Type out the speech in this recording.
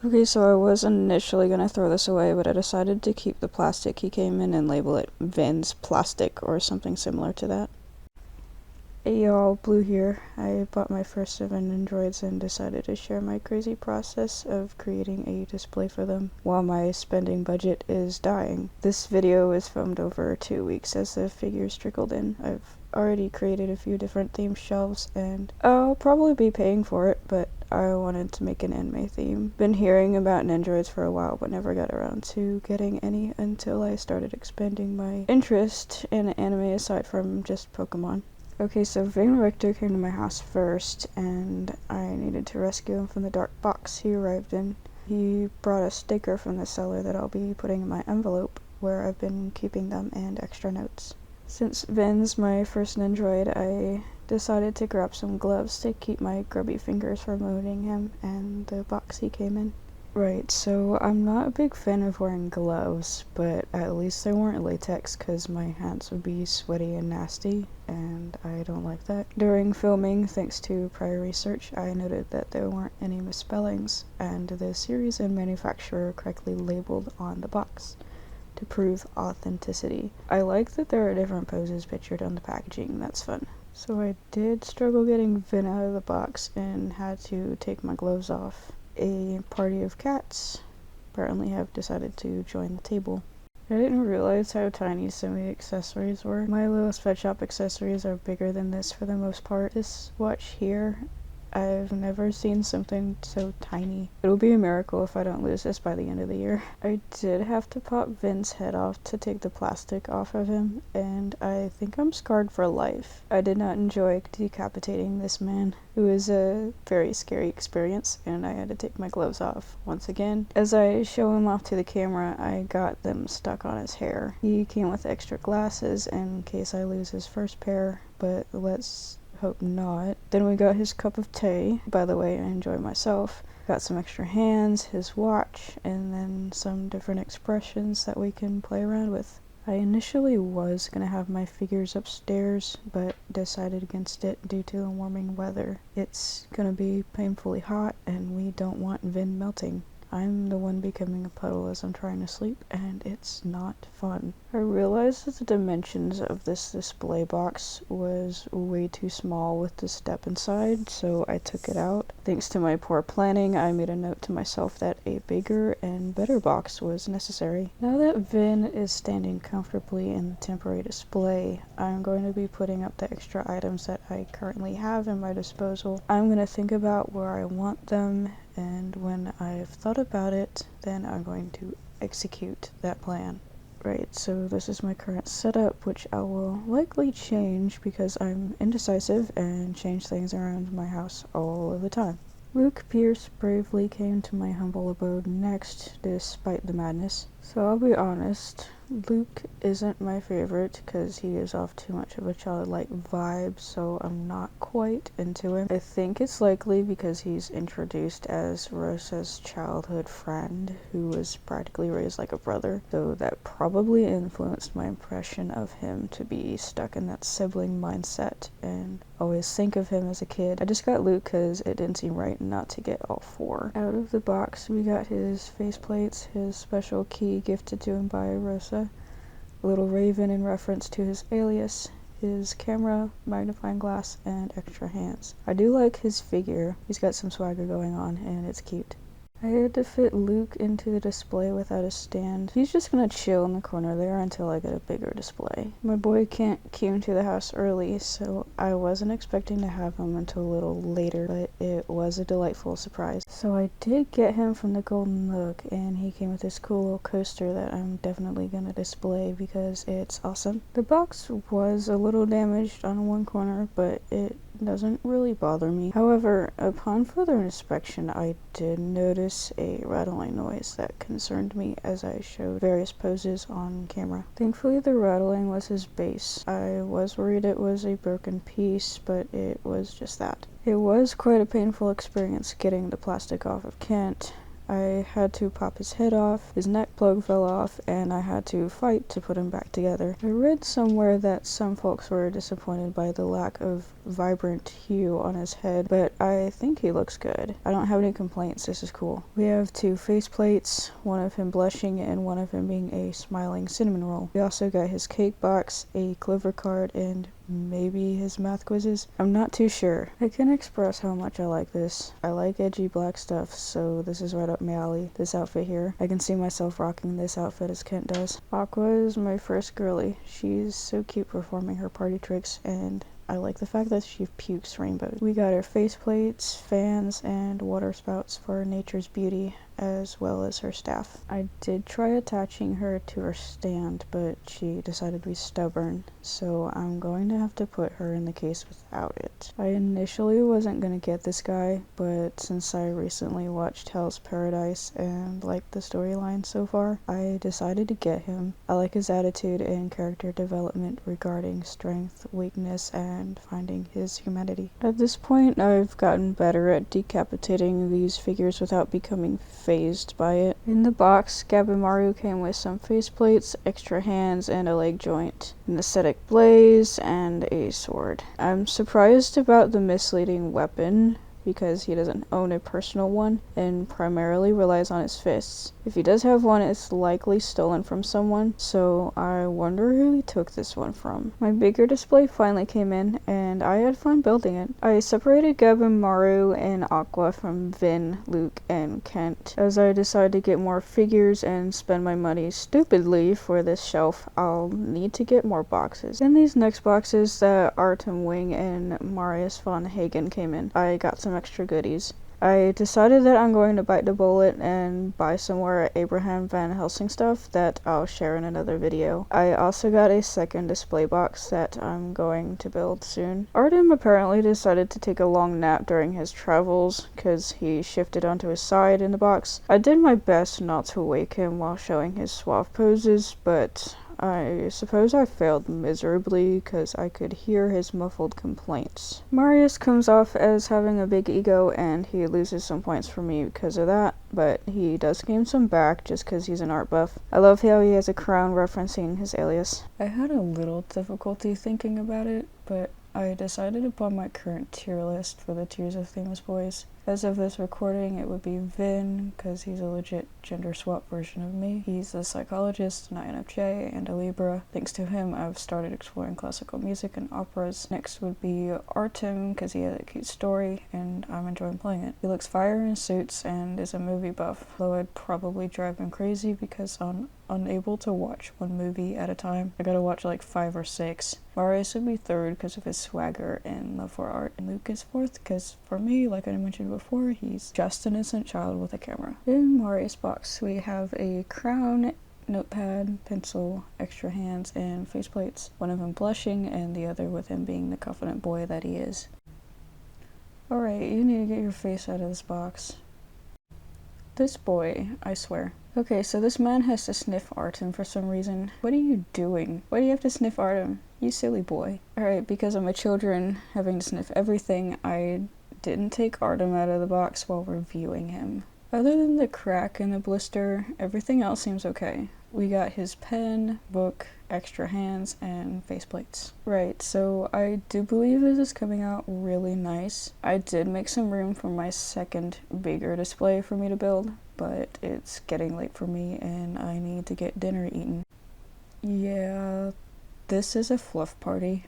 Okay, so I was initially gonna throw this away, but I decided to keep the plastic he came in and label it Vin's Plastic or something similar to that. Hey y'all, Blue here. I bought my first 7 Nendoroids and decided to share my crazy process of creating a display for them while my spending budget is dying. This video was filmed over 2 weeks as the figures trickled in. I've already created a few different theme shelves and I'll probably be paying for it, but I wanted to make an anime theme. Been hearing about Nendoroids for a while but never got around to getting any until I started expanding my interest in anime aside from just Pokemon. Okay, so Vane Richter came to my house first, and I needed to rescue him from the dark box he arrived in. He brought a sticker from the seller that I'll be putting in my envelope, where I've been keeping them, and extra notes. Since Vin's my first Nendoroid, I decided to grab some gloves to keep my grubby fingers from wounding him, and the box he came in. Right, so I'm not a big fan of wearing gloves, but at least they weren't latex because my hands would be sweaty and nasty, and I don't like that. During filming, thanks to prior research, I noted that there weren't any misspellings, and the series and manufacturer correctly labeled on the box to prove authenticity. I like that there are different poses pictured on the packaging, that's fun. So I did struggle getting Vin out of the box and had to take my gloves off. A party of cats apparently have decided to join the table. I didn't realize how tiny some of the accessories were. My little Pet Shop accessories are bigger than this for the most part. This watch here, I've never seen something so tiny. It'll be a miracle if I don't lose this by the end of the year. I did have to pop Vin's head off to take the plastic off of him, and I think I'm scarred for life. I did not enjoy decapitating this man. It was a very scary experience, and I had to take my gloves off once again. As I show him off to the camera, I got them stuck on his hair. He came with extra glasses in case I lose his first pair, but let's hope not. Then we got his cup of tea. By the way, I enjoy myself. Got some extra hands, his watch, and then some different expressions that we can play around with. I initially was gonna have my figures upstairs, but decided against it due to the warming weather. It's gonna be painfully hot, and we don't want Vin melting. I'm the one becoming a puddle as I'm trying to sleep, and it's not fun. I realized that the dimensions of this display box was way too small with the step inside, so I took it out. Thanks to my poor planning, I made a note to myself that a bigger and better box was necessary. Now that Vin is standing comfortably in the temporary display, I'm going to be putting up the extra items that I currently have in my disposal. I'm going to think about where I want them, and when I've thought about it, then I'm going to execute that plan. Right, so this is my current setup, which I will likely change because I'm indecisive and change things around my house all of the time. Luke Pierce bravely came to my humble abode next, despite the madness. So I'll be honest, Luke isn't my favorite because he gives off too much of a childlike vibe, so I'm not quite into him. I think it's likely because he's introduced as Rosa's childhood friend, who was practically raised like a brother, so that probably influenced my impression of him to be stuck in that sibling mindset and always think of him as a kid. I just got Luke because it didn't seem right not to get all 4. Out of the box, we got his faceplates, his special key gifted to him by Rosa, a little raven in reference to his alias, his camera, magnifying glass, and extra hands. I do like his figure. He's got some swagger going on, and it's cute. I had to fit Luke into the display without a stand. He's just gonna chill in the corner there until I get a bigger display. My boy came to the house early, so I wasn't expecting to have him until a little later, but it was a delightful surprise. So I did get him from the Golden Nook, and he came with this cool little coaster that I'm definitely gonna display because it's awesome. The box was a little damaged on one corner, but it doesn't really bother me. However, upon further inspection, I did notice a rattling noise that concerned me as I showed various poses on camera. Thankfully, the rattling was his base. I was worried it was a broken piece, but it was just that. It was quite a painful experience getting the plastic off of Kent. I had to pop his head off, his neck plug fell off, and I had to fight to put him back together. I read somewhere that some folks were disappointed by the lack of vibrant hue on his head, but I think he looks good. I don't have any complaints, this is cool. We have 2 faceplates, one of him blushing and one of him being a smiling cinnamon roll. We also got his cake box, a clover card, and maybe his math quizzes. I'm not too sure. I can express how much I like this. I like edgy black stuff, so this is right up my alley. This outfit here. I can see myself rocking this outfit as Kent does. Aqua is my first girly. She's so cute performing her party tricks, and I like the fact that she pukes rainbows. We got her faceplates, fans, and water spouts for nature's beauty, as well as her staff. I did try attaching her to her stand, but she decided to be stubborn, so I'm going to have to put her in the case without it. I initially wasn't going to get this guy, but since I recently watched Hell's Paradise and liked the storyline so far, I decided to get him. I like his attitude and character development regarding strength, weakness, and finding his humanity. At this point, I've gotten better at decapitating these figures without becoming phased by it. In the box, Gabimaru came with some faceplates, extra hands, and a leg joint, an aesthetic blaze, and a sword. I'm surprised about the misleading weapon, because he doesn't own a personal one and primarily relies on his fists. If he does have one, it's likely stolen from someone, so I wonder who he took this one from. My bigger display finally came in, and I had fun building it. I separated Gabimaru and Aqua from Vin, Luke, and Kent. As I decided to get more figures and spend my money stupidly for this shelf, I'll need to get more boxes. In these next boxes that Artem Wing and Marius von Hagen came in, I got some extra goodies. I decided that I'm going to bite the bullet and buy some more Abraham Van Helsing stuff that I'll share in another video. I also got a second display box that I'm going to build soon. Artem apparently decided to take a long nap during his travels because he shifted onto his side in the box. I did my best not to wake him while showing his suave poses, but I suppose I failed miserably because I could hear his muffled complaints. Marius comes off as having a big ego and he loses some points for me because of that, but he does gain some back just because he's an art buff. I love how he has a crown referencing his alias. I had a little difficulty thinking about it, but I decided upon my current tier list for the tiers of Famous Boys. As of this recording, it would be Vin, because he's a legit gender swap version of me. He's a psychologist, an INFJ, and a Libra. Thanks to him, I've started exploring classical music and operas. Next would be Artem, because he has a cute story, and I'm enjoying playing it. He looks fire in suits and is a movie buff, though I'd probably drive him crazy because I'm unable to watch one movie at a time. I gotta watch like 5 or 6. Marius would be third because of his swagger and love for art, and Luke is fourth because for me, like I mentioned before, he's just an innocent child with a camera. In Marius' box, we have a crown, notepad, pencil, extra hands, and faceplates. One of them blushing and the other with him being the confident boy that he is. Alright, you need to get your face out of this box. This boy, I swear. Okay, so this man has to sniff Artem for some reason. What are you doing? Why do you have to sniff Artem? You silly boy. Alright, because of my children having to sniff everything, I didn't take Artem out of the box while reviewing him. Other than the crack in the blister, everything else seems okay. We got his pen, book, extra hands, and faceplates. Right, so I do believe this is coming out really nice. I did make some room for my second bigger display for me to build, but it's getting late for me and I need to get dinner eaten. Yeah, this is a fluff party.